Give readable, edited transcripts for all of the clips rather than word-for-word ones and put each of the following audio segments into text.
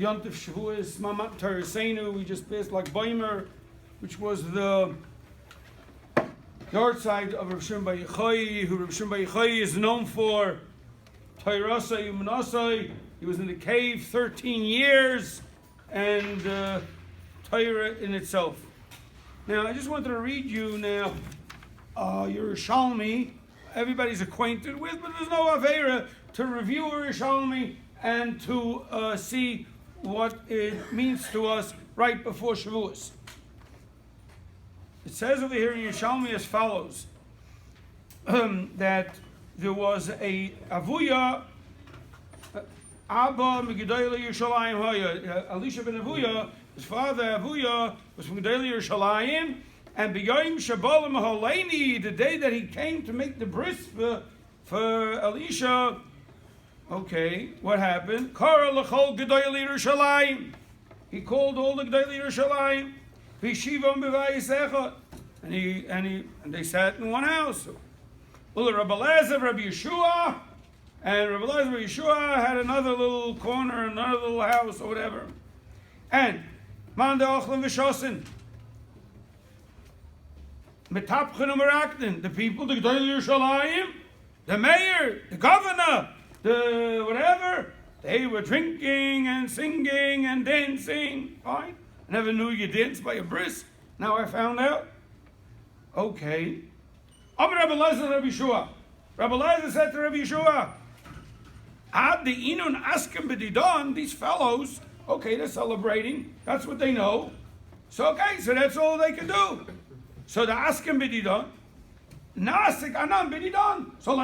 Yontif Shavuos, Mamat Teresenu. We just passed like Baimer, which was the yard side of Rav Shimon Bar Yochai, who Rav Shimon Bar Yochai is known for. Tayrasai Umanasai. He was in the cave 13 years, and Torah in itself. Now, I just wanted to read you now Yerushalmi. Everybody's acquainted with, but there's no Aveira to review Yerushalmi and to see what it means to us right before Shavuos. It says over here in Yerushalmi as follows, that there was a Avuya, Abba Megidayla Yerushalayim Haya. Elisha ben Avuya, his father Avuya, was from Gedayla Yerushalayim, and B'yayim Shabbalim Haleini, the day that he came to make the bris for Elisha, okay, what happened? Kara L'chol Gedayla Yerushalayim. He called all the Gedayla Yerushalayim. V'shivam b'vayis echad. And they sat in one house. Well, Rabbi Elazar, Rabbi Yeshua, and Rabbi Elazar, Rabbi Yeshua had another little corner, another little house, or whatever. And Manda Ochlan V'shosin, Metapchen U'Merakten, the people, the Gedolei Yerushalayim, the mayor, the governor, the whatever, they were drinking and singing and dancing. Fine. I never knew you danced by a bris. Now I found out. Okay. Rabbi Elazar, Rabbi Yeshua. Rabbi Elazar said to Rabbi Yeshua, Ad the inun askem b'didon, these fellows, okay, they're celebrating. That's what they know. So, okay, so that's all they can do. So the askem b'didon, nasik anan b'didon. So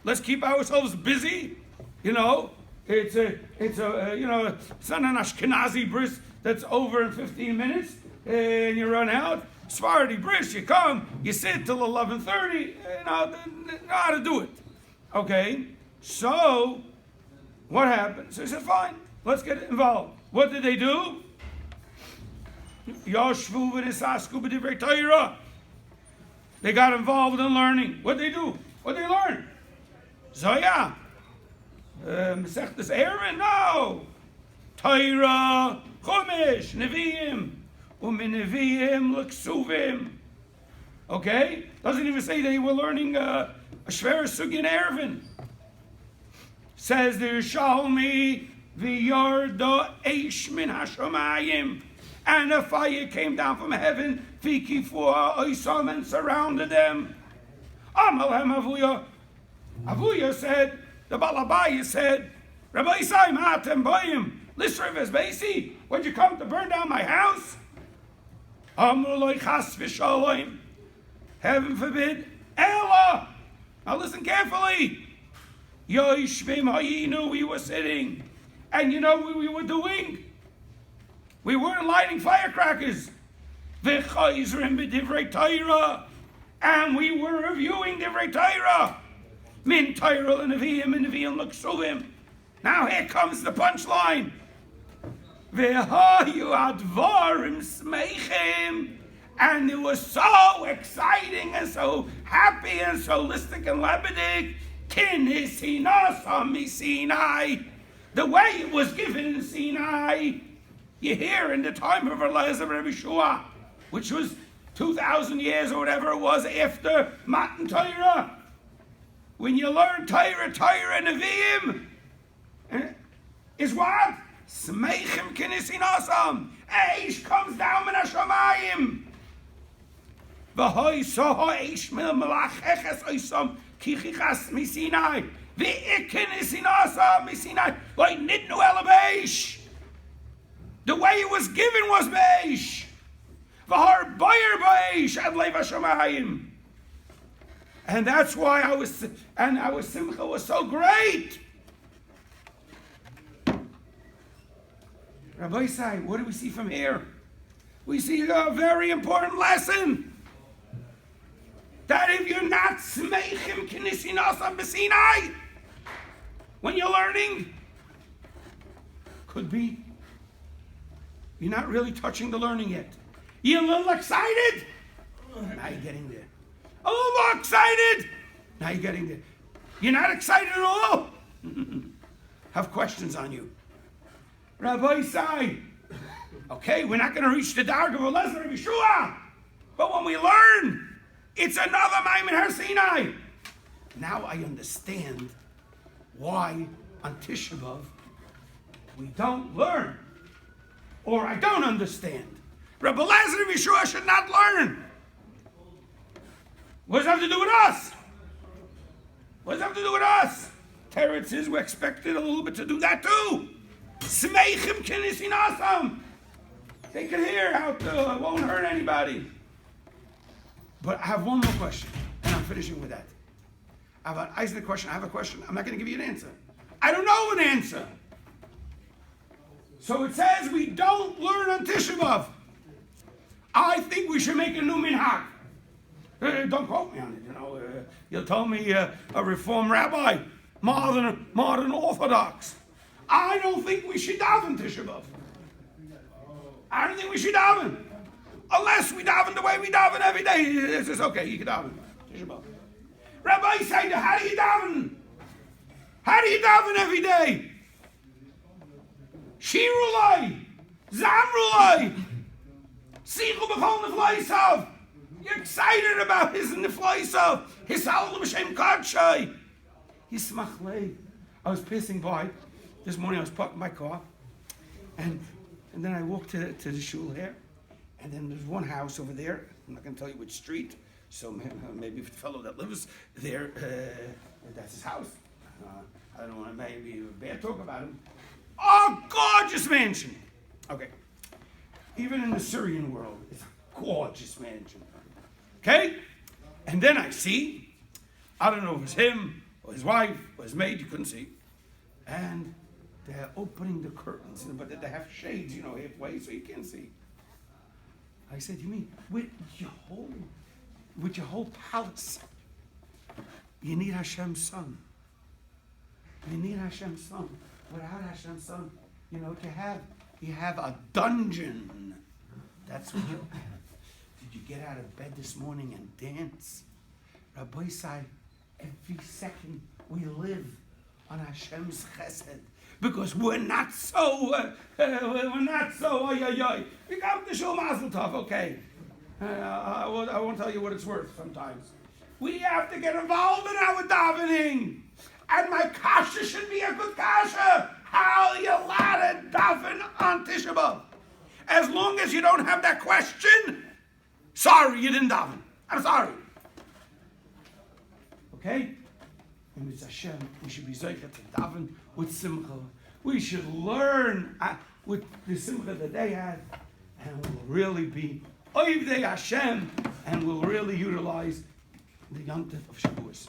let's keep ourselves busy. You know, it's not an Ashkenazi bris that's over in 15 minutes and you run out. Sephardi bris, you come, you sit till 11:30. You know how to do it. Okay, so what happened? So he said, fine, let's get involved. What did they do? Yoshvu v'nisasku b'divrei Torah. They got involved in learning. What did they do? What did they learn? Zoya. Mesechtes Aaron? No. Torah, Chumash, Nevi'im. U'minevi'im l'ksuvim. Okay? Doesn't even say they were learning a Shver Sugin Erevin. Says the Yerushalmi, v'yarda eish min hashamayim. And a fire came down from heaven, v'kifua oisam, and surrounded them. Amalhem Avuya. Avuya said, the Balabai said, Rabbi Isai ma'atem bayim. Listen, Vezbesi, would you come to burn down my house? Amruloi chas v'shalom. Heaven forbid. Ella. Now listen carefully. Yoishvim hayinu, we were sitting. And you know what we were doing? We weren't lighting firecrackers. V'chayzrim b'divrei Torah. And we were reviewing divrei Torah. Min Torah l'nevi'im and nevi'im l'ksuvim. Now here comes the punchline. V'hayu advarim smeichim. And it was so exciting and so happy and so listic and lebedik. Kinisinas Sinai. The way it was given in Sinai, you hear in the time of Elazar Rabbi Shua, which was 2,000 years or whatever it was after Matan Torah. When you learn Torah Nevi'im, is what? Smeichim kinisinasam. Eish comes down min hashamayim. V'hoi soho eish mil malacheches oisam kichichas misinai. V'ikinisinasam misinai. Loi nidnu elabeish. The way it was given was beish. V'har bayer beish ad lev hashamayim. And that's why our simcha was so great. Rabbi Isai, what do we see from here? We see a very important lesson. That if you're not smeichim kinisinasam b'sinai, when you're learning, could be you're not really touching the learning yet. You're a little excited. Now you're getting there. A little more excited. Now you're getting there. You're not excited at all. Have questions on you. Rabbi say, okay, we're not going to reach the dark of a lesson of Yeshua, but when we learn, it's another Maimon Har Sinai. Now I understand why on Tisha B'Av we don't learn, or I don't understand. Rabbi Lazar of Yeshua should not learn. What does that have to do with us? What does that have to do with us? Teretz is we're expected a little bit to do that too. Smeichim kinisinasam. Take it here out. It won't hurt anybody. But I have one more question, and I'm finishing with that. I have an Isaac question. I have a question. I'm not going to give you an answer. I don't know an answer. So it says we don't learn on Tisha B'Av. I think we should make a new minhag. Don't quote me on it. You'll tell me a Reform rabbi, modern Orthodox. I don't think we should daven Tisha B'Av. I don't think we should daven. Unless we daven the way we daven every day. It's just okay, you can daven Tisha B'Av. Rabbi said, how do you daven? How do you daven every day? Shirulai, Zamrulai, Sichu b'chol neflaisav. You're excited about his neflaisav, his halal b'shem kadshai. Yismach lei. I was passing by this morning. I was parking my car, and then I walked to the shul here, and then there's one house over there. I'm not going to tell you which street, so maybe if the fellow that lives there, that's his house. I don't want to maybe bad talk about him. Oh, gorgeous mansion. Okay. Even in the Syrian world, it's a gorgeous mansion. Okay? And then I see, I don't know if it's him or his wife or his maid, you couldn't see. And they're opening the curtains, but they have shades, halfway, so you can't see. I said, you mean with your whole palace, you need Hashem's son. You need Hashem's son. Without Hashem's son, you have a dungeon. That's what you have. Did you get out of bed this morning and dance? Rabbi said, every second we live on Hashem's chesed. Because we're not so, We got the shul mazel tov, okay. I won't tell you what it's worth sometimes. We have to get involved in our davening. And my kasha should be a good kasha. How you allowed to daven on Tisha B'Av? As long as you don't have that question, sorry, you didn't daven. I'm sorry. Okay? And it's Hashem. We should be zeicher to daven with simcha. We should learn with the simcha that they had, and we'll really be oivdei Hashem, and we'll really utilize the yontif of Shavuos.